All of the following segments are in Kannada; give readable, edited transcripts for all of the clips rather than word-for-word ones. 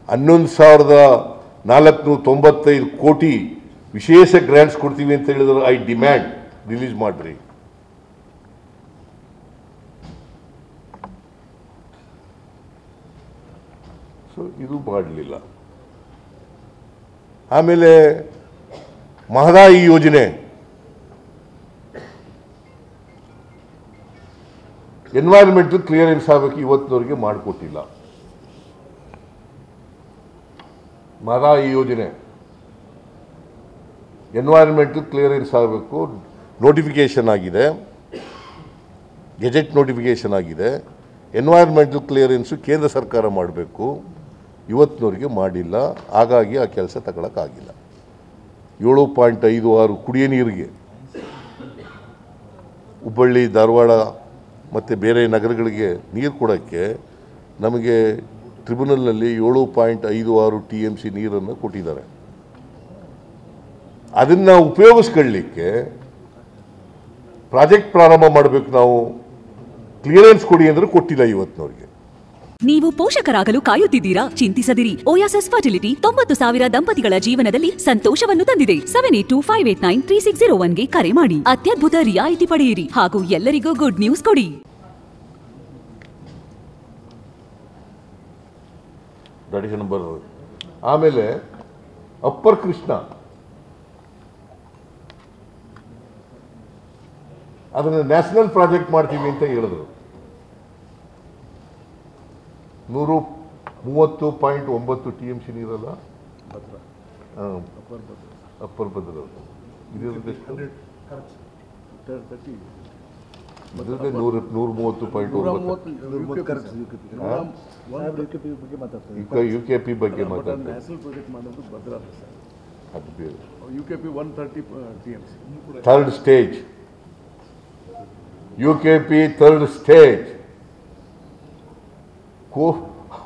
11,495 ಕೋಟಿ ವಿಶೇಷ ಗ್ರಾಂಟ್ಸ್ ಕೊಡ್ತೀವಿ ಅಂತ ಹೇಳಿದ್ರು. ಐ ಡಿಮ್ಯಾಂಡ್ ರಿಲೀಸ್ ಮಾಡ್ರಿ. ಸೊ ಇದು ಮಾಡಲಿಲ್ಲ. ಆಮೇಲೆ ಮಹದಾಯಿ ಯೋಜನೆ ಎನ್ವೈರನ್ಮೆಂಟಲ್ ಕ್ಲಿಯರೆನ್ಸ್ ಆಗಬೇಕು, ಇವತ್ತಿನವರೆಗೆ ಮಾಡಿಕೊಟ್ಟಿಲ್ಲ. ಮಹದಾಯಿ ಯೋಜನೆ ಎನ್ವೈರನ್ಮೆಂಟಲ್ ಕ್ಲಿಯರೆನ್ಸ್ ಆಗಬೇಕು, ನೋಟಿಫಿಕೇಶನ್ ಆಗಿದೆ, ಗೆಜೆಟ್ ನೋಟಿಫಿಕೇಶನ್ ಆಗಿದೆ. ಎನ್ವೈರನ್ಮೆಂಟಲ್ ಕ್ಲಿಯರೆನ್ಸು ಕೇಂದ್ರ ಸರ್ಕಾರ ಮಾಡಬೇಕು, ಇವತ್ತಿನವರೆಗೆ ಮಾಡಿಲ್ಲ. ಹಾಗಾಗಿ ಆ ಕೆಲಸ ತಗೊಳಕ್ಕಾಗಿಲ್ಲ. 7.56 ಕುಡಿಯ ನೀರಿಗೆ ಹುಬ್ಬಳ್ಳಿ, ಧಾರವಾಡ ಮತ್ತು ಬೇರೆ ನಗರಗಳಿಗೆ ನೀರು ಕೊಡೋಕ್ಕೆ ನಮಗೆ ಟ್ರಿಬ್ಯುನಲ್ನಲ್ಲಿ 7.56 TMC ನೀರನ್ನು ಕೊಟ್ಟಿದ್ದಾರೆ. ಅದನ್ನು ಉಪಯೋಗಿಸ್ಕೊಳ್ಳಿಕ್ಕೆ ಪ್ರಾಜೆಕ್ಟ್ ಪ್ರಾರಂಭ ಮಾಡಬೇಕು. ನಾವು ಕ್ಲಿಯರೆನ್ಸ್ ಕೊಡಿ ಅಂದರೆ ಕೊಟ್ಟಿಲ್ಲ ಇವತ್ತಿನವರೆಗೆ. ನೀವು ಪೋಷಕರಾಗಲು ಕಾಯುತ್ತಿದ್ದೀರಾ? ಚಿಂತಿಸದಿರಿ. ಓಯಾಸಿಸ್ ಫರ್ಟಿಲಿಟಿ 90,000 ದಂಪತಿಗಳ ಜೀವನದಲ್ಲಿ ಸಂತೋಷವನ್ನು ತಂದಿದೆ. 7825893601ಗೆ ಕರೆ ಮಾಡಿ. ಅತ್ಯದ್ಭುತ ರಿಯಾಯಿತಿ ಪಡೆಯಿರಿ ಹಾಗೂ ಎಲ್ಲರಿಗೂ ಗುಡ್ ನ್ಯೂಸ್ ಕೊಡಿ. ನಂಬರ್. ಆಮೇಲೆ ಅಪ್ಪರ್ ಕೃಷ್ಣ ಅದನ್ನು ನ್ಯಾಷನಲ್ ಪ್ರಾಜೆಕ್ಟ್ ಮಾಡ್ತೀವಿ ಅಂತ ಹೇಳಿದ್ರು. 130.9 TMC ನೀರಲ್ಲ, ಅಪ್ಪರ್ ಭದ್ರ ಇದರದ್ದು 130.9 UKP ಬಗ್ಗೆ ಮಾತಾಡ್ತಾರೆ. Third stage UKP third stage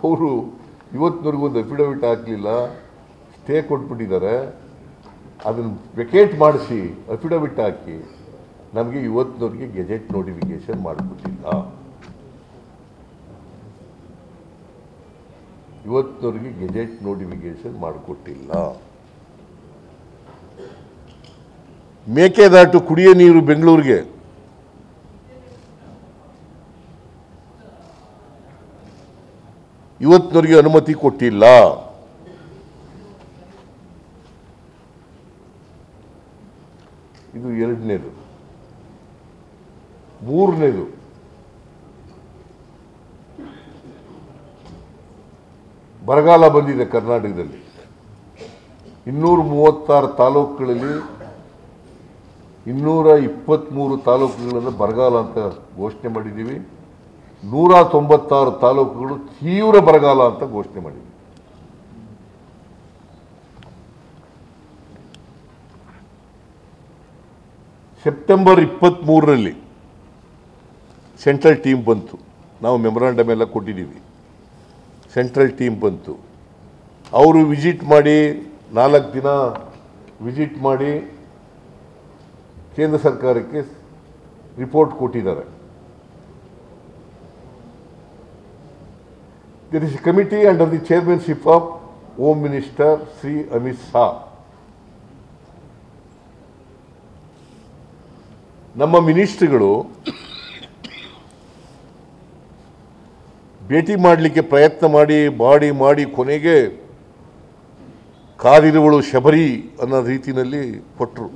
ಅವರು ಇವತ್ತಿನವರೆಗೂ ಒಂದು ಅಫಿಡವಿಟ್ ಹಾಕಲಿಲ್ಲ, ಸ್ಟೇ ಕೊಟ್ಬಿಟ್ಟಿದ್ದಾರೆ. ಅದನ್ನು ವೆಕೇಟ್ ಮಾಡಿಸಿ ಅಫಿಡವಿಟ್ ಹಾಕಿ ನಮಗೆ ಇವತ್ತಿನವರೆಗೆ ಗೆಜೆಟ್ ನೋಟಿಫಿಕೇಶನ್ ಮಾಡಿಕೊಟ್ಟಿಲ್ಲ. ಇವತ್ತಿನವರೆಗೆ ಗೆಜೆಟ್ ನೋಟಿಫಿಕೇಶನ್ ಮಾಡಿಕೊಟ್ಟಿಲ್ಲ. ಮೇಕೆದಾಟು ಕುಡಿಯ ನೀರು ಬೆಂಗಳೂರಿಗೆ ಇವತ್ತಿನವರೆಗೆ ಅನುಮತಿ ಕೊಟ್ಟಿಲ್ಲ. ಇದು ಎರಡನೇದು. ಮೂರನೇದು, ಬರಗಾಲ ಬಂದಿದೆ ಕರ್ನಾಟಕದಲ್ಲಿ. 236 ತಾಲೂಕುಗಳಲ್ಲಿ 223 ತಾಲೂಕುಗಳನ್ನು ಬರಗಾಲ ಅಂತ ಘೋಷಣೆ ಮಾಡಿದ್ದೀವಿ. 196 ತಾಲೂಕುಗಳು ತೀವ್ರ ಬರಗಾಲ ಅಂತ ಘೋಷಣೆ ಮಾಡಿದ್ದೀವಿ. ಸೆಪ್ಟೆಂಬರ್ 23ರಲ್ಲಿ ಸೆಂಟ್ರಲ್ ಟೀಮ್ ಬಂತು. ನಾವು ಮೆಮೊರಾಂಡಮ್ ಎಲ್ಲ ಕೊಟ್ಟಿದ್ದೀವಿ. ಸೆಂಟ್ರಲ್ ಟೀಮ್ ಬಂತು. ಅವರು ವಿಸಿಟ್ ಮಾಡಿ 4 ದಿನ ವಿಸಿಟ್ ಮಾಡಿ ಕೇಂದ್ರ ಸರ್ಕಾರಕ್ಕೆ ರಿಪೋರ್ಟ್ ಕೊಟ್ಟಿದ್ದಾರೆ. There is a committee under the chairmanship of Home Minister Sri Amit Shah. ನಮ್ಮ ಮಿನಿಸ್ಟ್ರಿಗಳು ಭೇಟಿ ಮಾಡಲಿಕ್ಕೆ ಪ್ರಯತ್ನ ಮಾಡಿ ಕೊನೆಗೆ ಕಾದಿರುವಳು ಶಬರಿ ಅನ್ನೋ ರೀತಿಯಲ್ಲಿ ಕೊಟ್ಟರು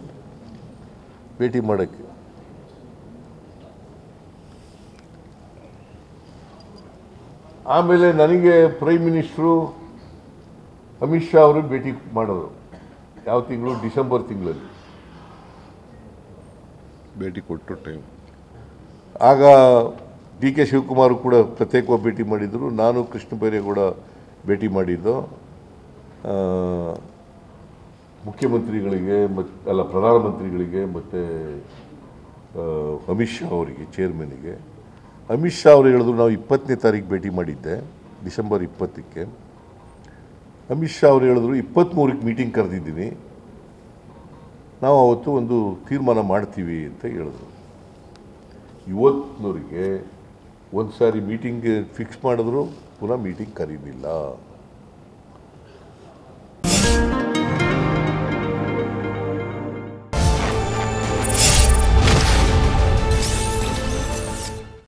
ಭೇಟಿ ಮಾಡೋಕ್ಕೆ. ಆಮೇಲೆ ನನಗೆ ಪ್ರೈಮ್ ಮಿನಿಸ್ಟ್ರು ಅಮಿತ್ ಶಾ ಅವರು ಭೇಟಿ ಮಾಡೋದು. ಯಾವ ತಿಂಗಳು? ಡಿಸೆಂಬರ್ ತಿಂಗಳಲ್ಲಿ ಭೇಟಿ ಕೊಟ್ಟು ಟೈಮ್. ಆಗ DK ಶಿವಕುಮಾರ್ ಕೂಡ ಪ್ರತ್ಯೇಕವಾಗಿ ಭೇಟಿ ಮಾಡಿದರು. ನಾನು ಕೃಷ್ಣ ಬೈರೇಗೌಡ ಭೇಟಿ ಮಾಡಿದ್ದು ಮುಖ್ಯಮಂತ್ರಿಗಳಿಗೆ ಪ್ರಧಾನಮಂತ್ರಿಗಳಿಗೆ ಮತ್ತು ಅಮಿತ್ ಶಾ ಅವರಿಗೆ, ಚೇರ್ಮನ್ಗೆ. ಅಮಿತ್ ಶಾ ಅವರು ಹೇಳಿದ್ರು, ನಾವು 20ನೇ ತಾರೀಕು ಭೇಟಿ ಮಾಡಿದ್ದೆ, ಡಿಸೆಂಬರ್ 20ಕ್ಕೆ. ಅಮಿತ್ ಶಾ ಅವರು ಹೇಳಿದ್ರು 23ಕ್ಕೆ ಮೀಟಿಂಗ್ ಕರೆದಿದ್ದೀನಿ, ನಾವು ಅವತ್ತು ಒಂದು ತೀರ್ಮಾನ ಮಾಡ್ತೀವಿ ಅಂತ ಹೇಳಿದ್ರು. ಇವತ್ತಿನವರಿಗೆ ಒಂದು ಸಾರಿ ಮೀಟಿಂಗ್ ಫಿಕ್ಸ್ ಮಾಡಿದ್ರು, ಪುನಃ ಮೀಟಿಂಗ್ ಕರೀಲಿಲ್ಲ.